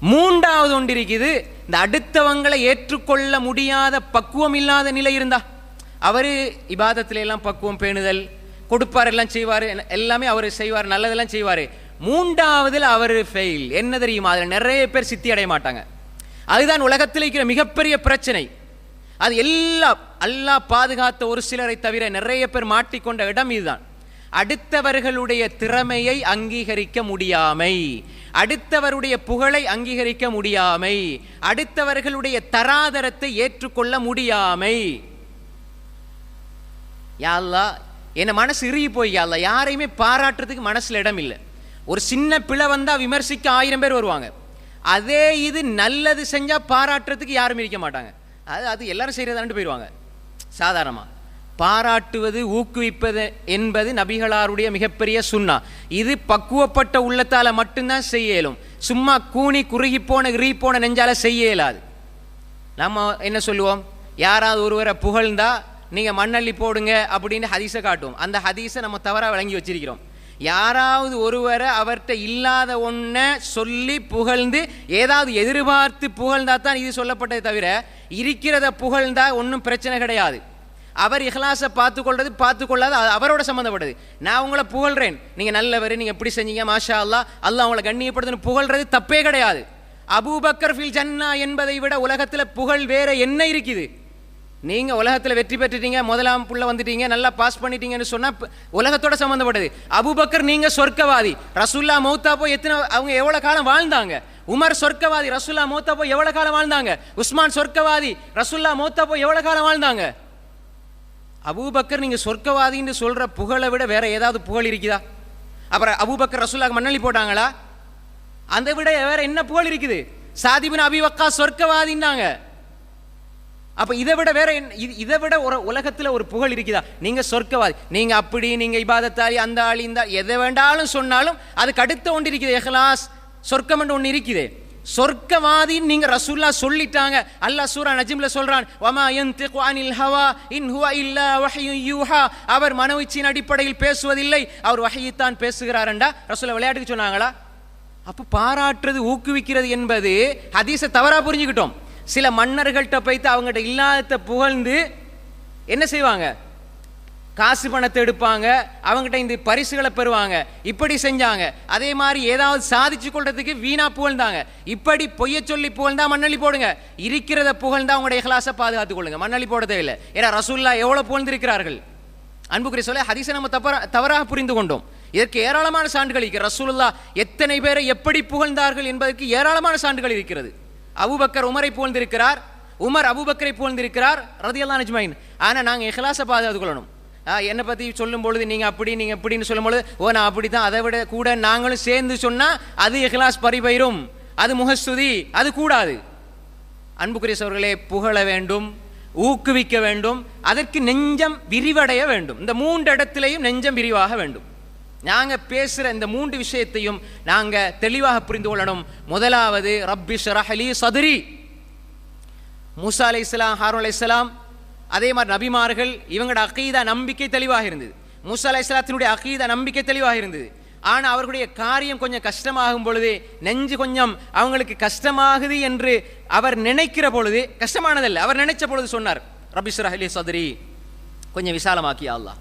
மூன்றாவது ஒன்று இருக்குது, இந்த அடுத்தவங்களை ஏற்றுக்கொள்ள முடியாத பக்குவம் இல்லாத நிலை இருந்தா, அவர் இபாதத்துல எல்லாம் பக்குவம் பேணுதல், கொடுப்பார், எல்லாம் செய்வார், எல்லாமே அவர் செய்வார், நல்லதெல்லாம் செய்வார். மூன்றாவதில் அவர் ஃபெயில். என்ன தெரியுமா? அதில் நிறைய பேர் சித்தி அடைய மாட்டாங்க. அதுதான் உலகத்தில் இருக்கிற மிகப்பெரிய பிரச்சனை. அது எல்லாம் அல்லாஹ் பாதுகாத்த ஒரு சிலரை தவிர நிறைய பேர் மாட்டிக்கொண்ட இடம் இதுதான். அடுத்தவர்களுடைய திறமையை அங்கீகரிக்க முடியாமை, அடுத்தவருடைய புகழை அங்கீகரிக்க முடியாமை, அடுத்தவர்களுடைய தராதரத்தை ஏற்றுக்கொள்ள முடியாமை. யா அல்லாஹ், என்ன மனசு இறுகி போய், யா அல்லாஹ், யாரையுமே பாராட்டுறதுக்கு மனசுல இடம் இல்லை. ஒரு சின்ன பிழை வந்தா விமர்சிக்க 1000 பேர் வருவாங்க. அதே இது நல்லது செஞ்சா பாராட்டுறதுக்கு யாரும் இருக்க மாட்டாங்க. அது எல்லாரும் செய்யறதான்னு போயிடுவாங்க. சாதாரணமா பாராட்டுவது, ஊக்குவிப்பது என்பது நபிகளாருடைய மிகப்பெரிய சுன்னா. இது பக்குவப்பட்ட உள்ளத்தால மட்டும்தான் செய்ய இயலும். சும்மா கூனி குறுகி போன இறுகி போன நெஞ்சால செய்ய இயலாது. நம்ம என்ன சொல்லுவோம், யாராவது ஒருவரை புகழ்ந்தா நீங்க மண்ணள்ளி போடுங்க அப்படின்னு ஹதீஸை காட்டுவோம். அந்த ஹதீஸை நம்ம தவறாக விளங்கி வச்சிருக்கிறோம். யாராவது ஒருவரை அவர்கிட்ட இல்லாத ஒன்றை சொல்லி புகழ்ந்து ஏதாவது எதிர்பார்த்து புகழ்ந்தா தான் இது சொல்லப்பட்டதை தவிர, இருக்கிறத புகழ்ந்தா ஒன்றும் பிரச்சனை கிடையாது. அவர் இஹ்லாஸை பார்த்துக்கொள்ளாது, அவரோட சம்மந்தப்பட்டது. நான் உங்களை புகழ்றேன், நீங்கள் நல்லவர், நீங்கள் எப்படி செஞ்சீங்க, மாஷா அல்லாஹ், அல்லாஹ் உங்களை கண்ணியப்படுதுன்னு புகழ்றது தப்பே கிடையாது. அபூபக்கர் ஃபில் ஜன்னா என்பதை விட உலகத்தில் புகழ் வேற என்ன இருக்குது? நீங்கள் உலகத்தில் வெற்றி பெற்றுட்டீங்க, முதலாம் புள்ள வந்துட்டீங்க, நல்லா பாஸ் பண்ணிட்டீங்கன்னு சொன்னால் உலகத்தோட சம்மந்தப்பட்டது. அபூபக்கர் நீங்கள் சொர்க்கவாதி, ரசூல்லா மௌத்தா போய் அவங்க எவ்வளோ காலம் வாழ்ந்தாங்க? உமர் சொர்க்கவாதி, ரசூல்லா மௌத்தா போய் எவ்வளோ காலம் வாழ்ந்தாங்க? உஸ்மான் சொர்க்கவாதி, ரசூல்லா மௌத்தா போய் எவ்வளோ காலம் வாழ்ந்தாங்க? அபூபக்கர் நீங்கள் சொர்க்கவாதின்னு சொல்கிற புகழை விட வேற ஏதாவது புகழ் இருக்குதா? அப்புறம் அபூபக்கர் ரசூல்லாக்கு மண்ணள்ளி போட்டாங்களா? அந்த விட வேற என்ன புகழ் இருக்குது? சாத் இப்னு அபீ வக்காஸ் சொர்க்கவாதின்னாங்க. அப்ப இதை விட ஒரு உலகத்தில் ஒரு புகழ் இருக்குதா? நீங்க சொர்க்கவாதி, நீங்க அப்படி, நீங்க இபாதத்தாரி, அந்த ஆளி, இந்த எதை வேண்டாலும் சொன்னாலும் அதுக்கு அடுத்த ஒன்று இருக்குது, இஹ்லாஸ், சொர்க்கம் என்று ஒன்று இருக்குது. சொர்க்கவாதின்னு நீங்க ரசூல்லா சொல்லிட்டாங்க. அல்லாஹ் சூரா நஜ்ம்ல சொல்றான், வமா யன்திகு அனில் ஹவா இன் ஹுவ இல்லா வஹ்யு யூஹா, அவர் மனோயிச்சின் அடிப்படையில் பேசுவதில்லை, அவர் வஹ்யைத்தான் பேசுகிறார்டா. ரசூலா விளையாட்டுக்கு சொன்னாங்களா? அப்ப பாராட்டுறது, ஊக்குவிக்கிறது என்பது ஹதீஸை தவறா புரிஞ்சுக்கிட்டோம். சில மன்னர்கள்ட்ட போய்த்து அவங்ககிட்ட இல்லாத புகழ்ந்து என்ன செய்வாங்க? காசு பணத்தை எடுப்பாங்க, அவங்ககிட்ட இந்த பரிசுகளை பெறுவாங்க. இப்படி செஞ்சாங்க. அதே மாதிரி ஏதாவது சாதிச்சு கொள்றதுக்கு வீணா புகழ்ந்தாங்க. இப்படி பொய்ய சொல்லி புகழ்ந்தா மண்ணள்ளி போடுங்க, இருக்கிறத புகழ்ந்தா அவங்களுடைய இஹ்லாஸை பாதுகாத்துக் கொள்ளுங்க, மண்ணள்ளி போட தேவையில்லை. ஏன்னா ரசூல்லா எவ்வளவு புகழ்ந்திருக்கிறார்கள். அன்புக்குரிய சொல்ல ஹதீஸை நம்ம தவறாக புரிந்து கொண்டோம். இதற்கு ஏராளமான சான்றுகள் இருக்கிறது. ரசூலுல்லாஹ் எத்தனை பேரை எப்படி புகழ்ந்தார்கள் என்பதற்கு ஏராளமான சான்றுகள் இருக்கிறது. அபூபக்கர் உமரை புகழ்ந்திருக்கிறார், உமர் அபூபக்கரை புகழ்ந்திருக்கிறார் ரலியல்லாஹு அஜ்மஈன். ஆனால் நாங்கள் இஹ்லாஸை பாதுகாத்துக் கொள்ளணும். என்னை பற்றி சொல்லும் பொழுது நீங்கள் அப்படி, நீங்கள் எப்படின்னு சொல்லும் பொழுது, ஓ நான் அப்படி தான், அதை விட கூட நாங்களும் சேர்ந்து சொன்னால் அது இஹ்லாஸ் பறிபயிரும், அது முகஸ்துதி, அது கூடாது. அன்புக்குரிய சகோதரர்களே, புகழ வேண்டும், ஊக்குவிக்க வேண்டும், அதற்கு நெஞ்சம் விரிவடைய வேண்டும். இந்த 3 இடத்திலையும் நெஞ்சம் விரிவாக வேண்டும். நாங்கள் பேசுகிற இந்த 3 விஷயத்தையும் நாங்கள் தெளிவாக புரிந்து கொள்ளணும். முதலாவது, ரப்பி ஷ்ரஹ் லி சத்ரி. மூசா அலைஹிஸ்ஸலாம், ஹாரூன் அலைஹிஸ்ஸலாம், அதே மாதிரி நபிமார்கள், இவங்களோட அகீதா நம்பிக்கை தெளிவாக இருந்தது. மூசா அலைஹிஸ்ஸலாத்தினுடைய அகீதா நம்பிக்கை தெளிவாக இருந்தது. ஆனால் அவர்களுடைய காரியம் கொஞ்சம் கஷ்டமாகும் பொழுது, நெஞ்சு கொஞ்சம் அவங்களுக்கு கஷ்டமாகுது என்று அவர் நினைக்கிற பொழுது, கஷ்டமானதல்ல, அவர் நினைச்ச பொழுது சொன்னார், ரப்பி ஷ்ரஹ் லி சத்ரி, கொஞ்சம் விசாலமாக்கி அல்லாஹ்.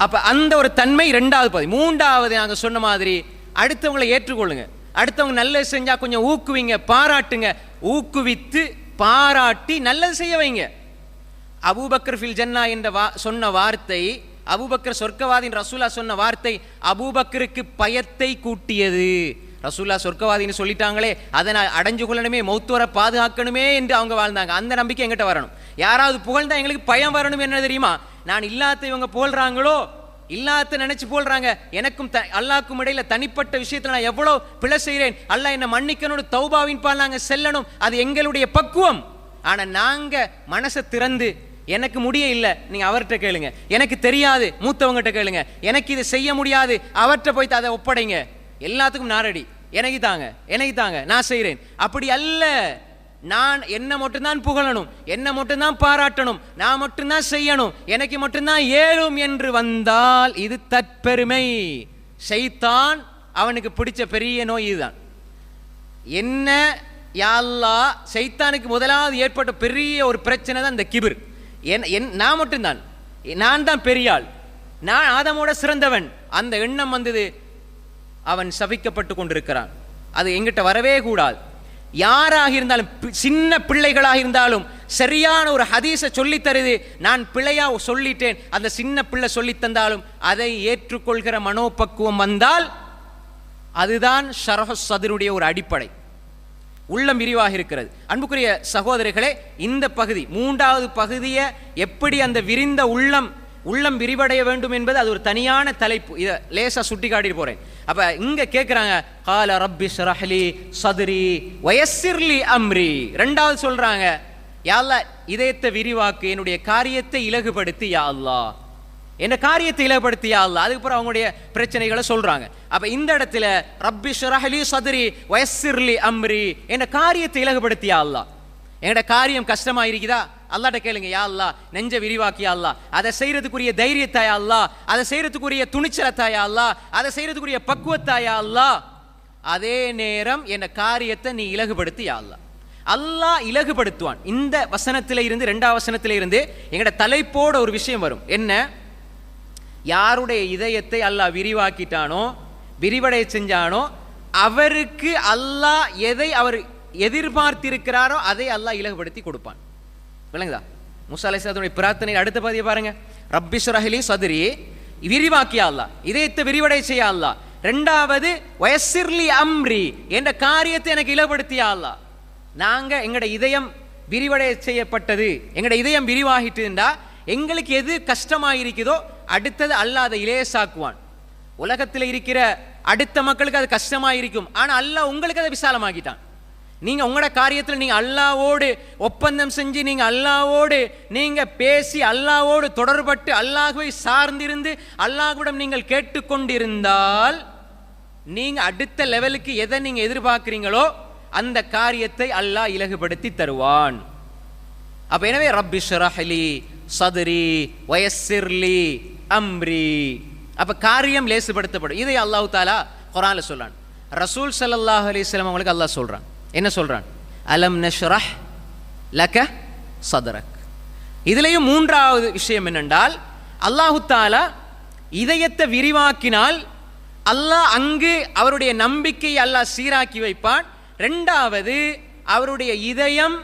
அப்ப அந்த ஒரு தன்மை 2வது பகுதி. 3வது நாங்கள் சொன்ன மாதிரி அடுத்தவங்களை ஏற்றுக்கொள்ளுங்க, அடுத்தவங்க நல்லது செஞ்சா கொஞ்சம் ஊக்குவிங்க, பாராட்டுங்க, ஊக்குவித்து பாராட்டி நல்லது செய்ய வைங்க. அபூபக்கர் ஃபில் ஜன்னா என்ற சொன்ன வார்த்தை, அபூபக்கர் சொர்க்கவாதின் ரசூலா சொன்ன வார்த்தை அபூபக்கருக்கு பயத்தை கூட்டியது. ரசூல்லா சொர்க்கவாதின்னு சொல்லிட்டாங்களே, அதை நான் அடைஞ்சு கொள்ளணுமே, மௌத்தோரை பாதுகாக்கணுமே என்று அவங்க வாழ்ந்தாங்க. அந்த நம்பிக்கை எங்கிட்ட வரணும். யாராவது புகழ்ந்தா எங்களுக்கு பயம் வரணும். என்ன தெரியுமா? நான் இல்லாத இவங்க புகழ்றாங்களோ, இல்லாத நினைச்சு புகழ்றாங்க, எனக்கும் அல்லாஹ்க்கும் இடையில தனிப்பட்ட விஷயத்துல நான் எவ்வளோ பிழை செய்கிறேன், அல்லாஹ் என்ன மன்னிக்கணும், தௌபாவின் பால் நாங்கள் செல்லணும், அது எங்களுடைய பக்குவம். ஆனா நாங்க மனசை திறந்து, எனக்கு முடிய இல்லை, நீங்க அவர்கிட்ட கேளுங்க, எனக்கு தெரியாது மூத்தவங்ககிட்ட கேளுங்க, எனக்கு இது செய்ய முடியாது அவர்கிட்ட போய் அதை ஒப்படைங்க, எல்லாத்துக்கும் நாரடி, எனக்கு தாங்க நான் செய்கிறேன். அப்படி அல்ல. நான் என்ன மட்டும்தான் புகழணும், என்ன மட்டும்தான் பாராட்டணும், நான் மட்டும்தான் செய்யணும், எனக்கு மட்டும்தான் ஏழும் என்று வந்தால் இது தற்பெருமை. ஷைத்தான் அவனுக்கு பிடிச்ச பெரிய நோய் இதுதான். என்ன யா அல்லாஹ், சைத்தானுக்கு முதலாவது ஏற்பட்ட பெரிய ஒரு பிரச்சனை தான் இந்த கிபிர். நான் மட்டும்தான், நான் தான் பெரிய ஆள், நான் ஆதமோட சிறந்தவன், அந்த எண்ணம் வந்தது. அவன் சபிக்கப்பட்டு கொண்டிருக்கிறான். அது எங்கிட்ட வரவே கூடாது. யாராக இருந்தாலும், சின்ன பிள்ளைகளாக இருந்தாலும் சரியான ஒரு ஹதீஸை சொல்லித் தருது, நான் பிழையா சொல்லிட்டேன், அந்த சின்ன பிள்ளை சொல்லித் தந்தாலும் அதை ஏற்றுக்கொள்கிற மனோபக்குவம் வந்தால் அதுதான் ஷரஹு ஸத்ருடைய ஒரு அடிப்படை. உள்ளம் விரிவாக இருக்கிறது. அன்புக்குரிய சகோதரர்களே, இந்த பகுதி, மூன்றாவது பகுதியை எப்படி அந்த விரிந்த உள்ளம் விரிவடைய வேண்டும் என்பது அது ஒரு தனியான தலைப்பு. இதை லேசா சுட்டி காட்டிட்டு போறேன். அப்ப இங்க கேட்கிறாங்க, கால ரப்பி ஷ்ரஹ் லி ஸத்ரி வயஸ்ஸிர் லி அம்ரி. ரெண்டாவது சொல்றாங்க, யா அல்லாஹ் இதயத்தை விரிவாக்கு, என்னுடைய காரியத்தை இலகுபடுத்தி யா அல்லாஹ், என்ன காரியத்தை இலகுபடுத்தி யா அல்லாஹ். அதுக்கப்புறம் அவங்களுடைய பிரச்சனைகளை சொல்றாங்க. அப்ப இந்த இடத்துல ரப்பி ஷ்ரஹ் லி ஸத்ரி வயஸ்ஸிர் லி அம்ரி, என்ன காரியத்தை இலகுபடுத்தி யா அல்லாஹ். என்னோட காரியம் கஷ்டமா இருக்குதா, அல்லாஹ்ட்ட கேளுங்க, யா அல்லாஹ் நெஞ்ச விரிவாக்கியா அல்லாஹ், அதை செய்யறதுக்குரிய தைரியத்தாயா அல்லாஹ், அதை செய்யறதுக்குரிய துணிச்சலத்தாயா அல்லாஹ், அதை செய்யறதுக்குரிய பக்குவத்தாயா அல்லாஹ். அதே நேரம் என்ன காரியத்தை நீ இலகுபடுத்தி யா அல்லாஹ். அல்லாஹ் இலகுபடுத்துவான். இந்த வசனத்தில இருந்து, இரண்டாவது வசனத்தில இருந்து எங்கட தலைப்போட ஒரு விஷயம் வரும். என்ன? யாருடைய இதயத்தை அல்லாஹ் விரிவாக்கிட்டானோ, விரிவடை செஞ்சானோ, அவருக்கு அல்லாஹ் எதை அவர் எதிர்பார்த்திருக்கிறாரோ அதை அல்லாஹ் இலகுபடுத்தி கொடுப்பான். விளங்குதா? மூசா அலைஹிஸ்ஸலாத்துடைய பிரார்த்தனை அடுத்த பகுதியை பாருங்க. ரப்பி ஷ்ரஹ் லி ஸத்ரி, விரிவாக்கியா அல்லாஹ், இதயத்தை விரிவடை செய்ய அல்லாஹ். ரெண்டாவது வயஸ்ஸிர் லி அம்ரி, என்ற காரியத்தை எனக்கு இலகுபடுத்தியா அல்லாஹ். நாங்க எங்கட இதயம் விரிவடை செய்யப்பட்டது, எங்கட இதயம் விரிவாகிட்டுண்டா எங்களுக்கு எது கஷ்டமாயிருக்குதோ அடுத்தது அல்லாஹ் அதை இலேசாக்குவான். உலகத்தில் இருக்கிற அடுத்த மக்களுக்கு அது கஷ்டமாயிருக்கும், ஆனா அல்லாஹ் உங்களுக்கு அதை விசாலமாக்கிட்டான். நீங்க உங்களோட காரியத்தில் நீங்க அல்லாஹ்வோடு ஒப்பந்தம் செஞ்சு, நீங்க அல்லாஹ்வோடு நீங்க பேசி, அல்லாஹ்வோடு தொடர்பட்டு, அல்லாஹ்வை சார்ந்திருந்து அல்லாஹ்விடம் நீங்கள் கேட்டுக்கொண்டிருந்தால் நீங்க அடுத்த லெவலுக்கு எதை நீங்க எதிர்பார்க்கிறீங்களோ அந்த காரியத்தை அல்லாஹ் இலகுபடுத்தி தருவான். அப்ப எனவே ரப்பி ஷ்ரஹ் லி ஸத்ரி வயஸ்ஸிர் லி அம்ரி. அப்ப காரியம் லேசுபடுத்தப்படும். இதை அல்லாஹ் தஆலா குர்ஆன்ல சொல்றான். ரசூல் ஸல்லல்லாஹு அலைஹி வஸல்லம் அவங்களுக்கு அல்லாஹ் சொல்றான். என்ன சொல்றான்? அலம் நஷ்ரஹ் லக ஸத்ரக். இதுலயும் மூன்றாவது விஷயம் என்னென்றால், அல்லாஹ் தஆலா இதயத்தை விரிவாக்கினால் அல்லாஹ் அங்கு அவருடைய நம்பிக்கையை அல்லாஹ் சீராக்கி வைப்பான். ரெண்டாவது, அவருடைய இதயம்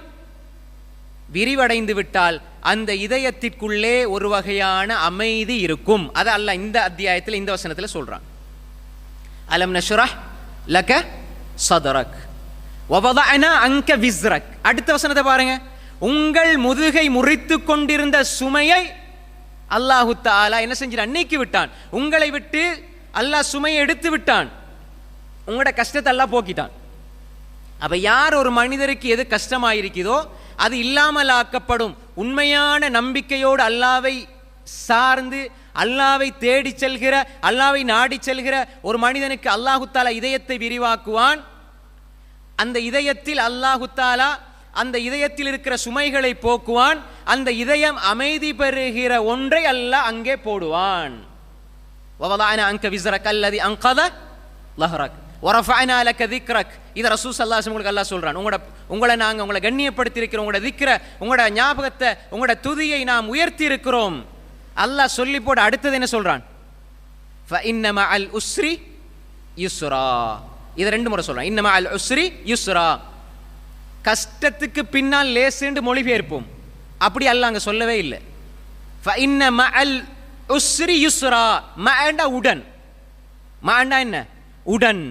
விரிவடைந்து விட்டால் அந்த இதயத்திற்குள்ளே ஒரு வகையான அமைதி இருக்கும். அது அல்லாஹ் இந்த அத்தியாயத்தில், இந்த வசனத்தில் சொல்றான். அலம் நஷ்ரஹ் லக ஸத்ரக் வவதஅனா அன்க விஸ்ரக். அடுத்த வசனத்தை பாருங்க. உங்கள் முதுகை முறித்து கொண்டிருந்த சுமையை அல்லாஹு தஆலா என்ன செஞ்சான்? நீக்கி விட்டான். உங்களை விட்டு அல்லாஹ் சுமையை எடுத்து விட்டான். உங்களோட கஷ்டத்தை அல்லாஹ் போக்கிட்டான். அப்ப யார் ஒரு மனிதருக்கு எது கஷ்டமாயிருக்குதோ அது இல்லாமல் ஆக்கப்படும். உண்மையான நம்பிக்கையோடு அல்லாஹ்வை சார்ந்து, அல்லாஹ்வை தேடி செல்கிற, அல்லாஹ்வை நாடி செல்கிற ஒரு மனிதனுக்கு அல்லாஹு தஆலா இதயத்தை விரிவாக்குவான். அந்த இதயத்தில் அல்லாஹு தஆலா அந்த இதயத்தில் இருக்கிற சுமைகளை போக்குவான். அந்த இதயம் அமைதி பெறுகிற ஒன்றை அல்லாஹ் அங்கே போடுவான். வவதஅனா அன்க விஸ்ரக அல்லதி அன்கத லஹ்ரக் வரஃபஅனா லக திக்ரக். இது ரசூல் ஸல்லல்லாஹு அலைஹி வஸல்லம் அல்லாஹ் சொல்றான். உங்களை நாங்கள் உங்களை கண்ணியப்படுத்தி இருக்கிறோம், உங்களோட திக்ர, உங்களோட ஞாபகத்தை, உங்களோட துதியை நாம் உயர்த்தி இருக்கிறோம். அல்லாஹ் சொல்லி போட அடுத்தது என்ன சொல்றான்? ஃபஇன்ன மஅல் உஸ்ரி யுஸ்ரா. இது ரெண்டு முறை சொல்றான். இன்ன மஅல் உஸ்ரி யுஸ்ரா. கஷ்டத்துக்கு பின்னால் லேசுன்னு மொழிபெயர்ப்போம். அப்படி அல்லாஹ் அங்க சொல்லவே இல்லை. ஃபஇன்ன மஅல் உஸ்ரி யுஸ்ரா. மஅண்டா உடன், மஅண்டா என்ன? உடன்.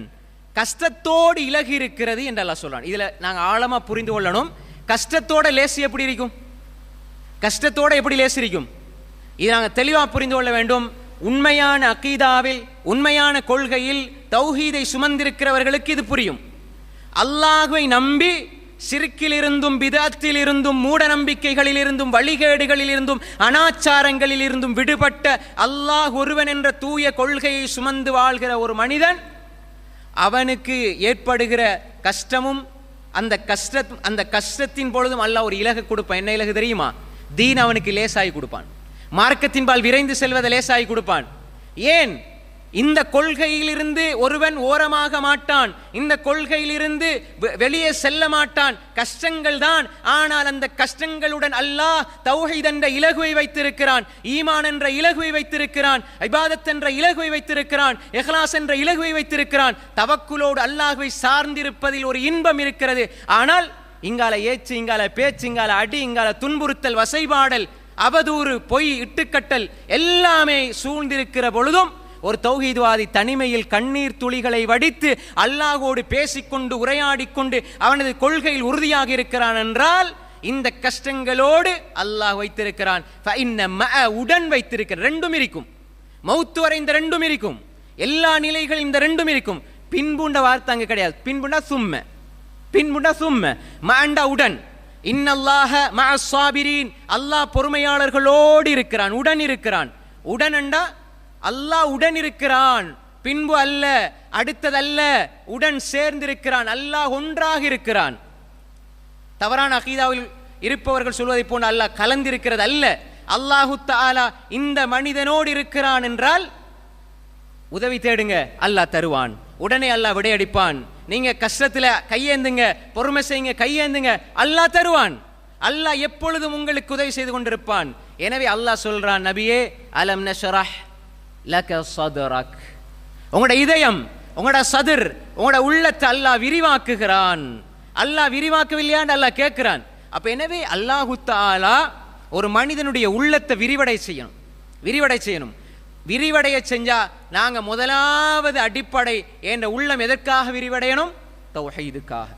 கஷ்டத்தோடு இலகி இருக்கிறது என்று அல்லாஹ் சொல்றான். இதுல நாங்க ஆழமா புரிந்து கொள்ளணும். கஷ்டத்தோட லேசு எப்படி இருக்கும்? கஷ்டத்தோட எப்படி லேசு இருக்கும்? இதை நாங்கள் தெளிவாக புரிந்து கொள்ள வேண்டும். உண்மையான அகீதாவில், உண்மையான கொள்கையில் தௌஹீதை சுமந்திருக்கிறவர்களுக்கு இது புரியும். அல்லாஹ்வை நம்பி சிறுக்கில் இருந்தும், பிதத்தில் இருந்தும், மூட நம்பிக்கைகளில் இருந்தும், வழிகேடுகளில் இருந்தும், அனாச்சாரங்களில் இருந்தும் விடுபட்ட அல்லாஹ் ஒருவன் என்ற தூய கொள்கையை சுமந்து வாழ்கிற ஒரு மனிதன், அவனுக்கு ஏற்படுகிற கஷ்டமும் அந்த கஷ்டத்தின் பொழுதும் அல்லாஹ் ஒரு இலகு கொடுப்பான். என்ன இலகு தெரியுமா? தீன் அவனுக்கு லேசாகி கொடுப்பான். மார்க்கத்தின்பால் விரைந்து செல்வதை லேசாகி கொடுப்பான். ஏன்? இந்த கொள்கையிலிருந்து ஒருவன் ஓரமாக மாட்டான், இந்த கொள்கையிலிருந்து வெளியே செல்ல மாட்டான். கஷ்டங்கள் தான், ஆனால் அந்த கஷ்டங்களுடன் அல்லாஹ் தௌஹீத் என்ற இலகுவை வைத்திருக்கிறான், ஈமான் என்ற இலகுவை வைத்திருக்கிறான், இபாதத் என்ற இலகுவை வைத்திருக்கிறான், இஹ்லாஸ் என்ற இலகுவை வைத்திருக்கிறான். தவக்குலோடு அல்லாஹ்வை சார்ந்திருப்பதில் ஒரு இன்பம் இருக்கிறது. ஆனால் இங்கால ஏச்சு, இங்கால பேச்சு, இங்கால அடி, இங்கால துன்புறுத்தல், வசைபாடல், அவதூறு, பொய், இட்டுக்கட்டல் எல்லாமே சூழ்ந்திருக்கிற பொழுதும் ஒரு தௌஹீத்வாதி தனிமையில் கண்ணீர் துளிகளை வடித்து அல்லாஹ்வோடு பேசிக்கொண்டு உரையாடிக்கொண்டு அவனது கொள்கையில் உறுதியாக இருக்கிறான் என்றால் இந்த கஷ்டங்களோடு அல்லாஹ் வைத்திருக்கிறான். உடன் வைத்திருக்கிற ரெண்டும் இருக்கும். மௌத்து வரை இந்த ரெண்டும் இருக்கும். எல்லா நிலைகள் இந்த ரெண்டும் இருக்கும். பின்புண்ட வார்த்தை அங்க கிடையாது. பின்புண்டா சும்ம மாண்டா உடன். இன்னல்லாஹ மஅஸ் ஸாபிரீன், அல்லாஹ் பொறுமையாளர்களோடு இருக்கிறான், உடன் இருக்கிறான். உடனண்டா அல்லாஹ் உடன் இருக்கிறான், பின்பு அல்ல, அடுத்ததல்ல, உடன் சேர்ந்திருக்கிறான். அல்லாஹ் ஒன்றாக இருக்கிறான். தவறான அகீதாவில் இருப்பவர்கள் சொல்வதை போன்று அல்லாஹ் கலந்திருக்கிறது அல்ல. அல்லாஹு தஆலா இந்த மனிதனோடு இருக்கிறான் என்றால் உதவி தேடுங்க, அல்லாஹ் தருவான். உடனே அல்லாஹ் விடையடிப்பான். நீங்க கஷ்டத்துல கையேந்துங்க, பொறுமை செய்யுங்க, கையேந்துங்க, அல்லாஹ் தருவான். அல்லாஹ் எப்பொழுதும் உங்களுக்கு உதவி செய்து கொண்டிருப்பான். எனவே அல்லாஹ் சொல்றான், நபியே அலம் நஷ்ரஹ் லக சத்ரக், உங்களோட இதயம், உங்களோட சதுர், உங்களோட உள்ளத்தை அல்லாஹ் விரிவாக்குகிறான். அல்லாஹ் விரிவாக்கவில்லையான்னு அல்லாஹ் கேட்கிறான். அப்ப எனவே அல்லாஹு தஆலா ஒரு மனிதனுடைய உள்ளத்தை விரிவடை செய்யணும். விரிவடைய செஞ்சா நாங்க முதலாவது அடிப்படை என்ற உள்ளம் எதற்காக விரிவடையணும்? தௌஹீதுக்காக.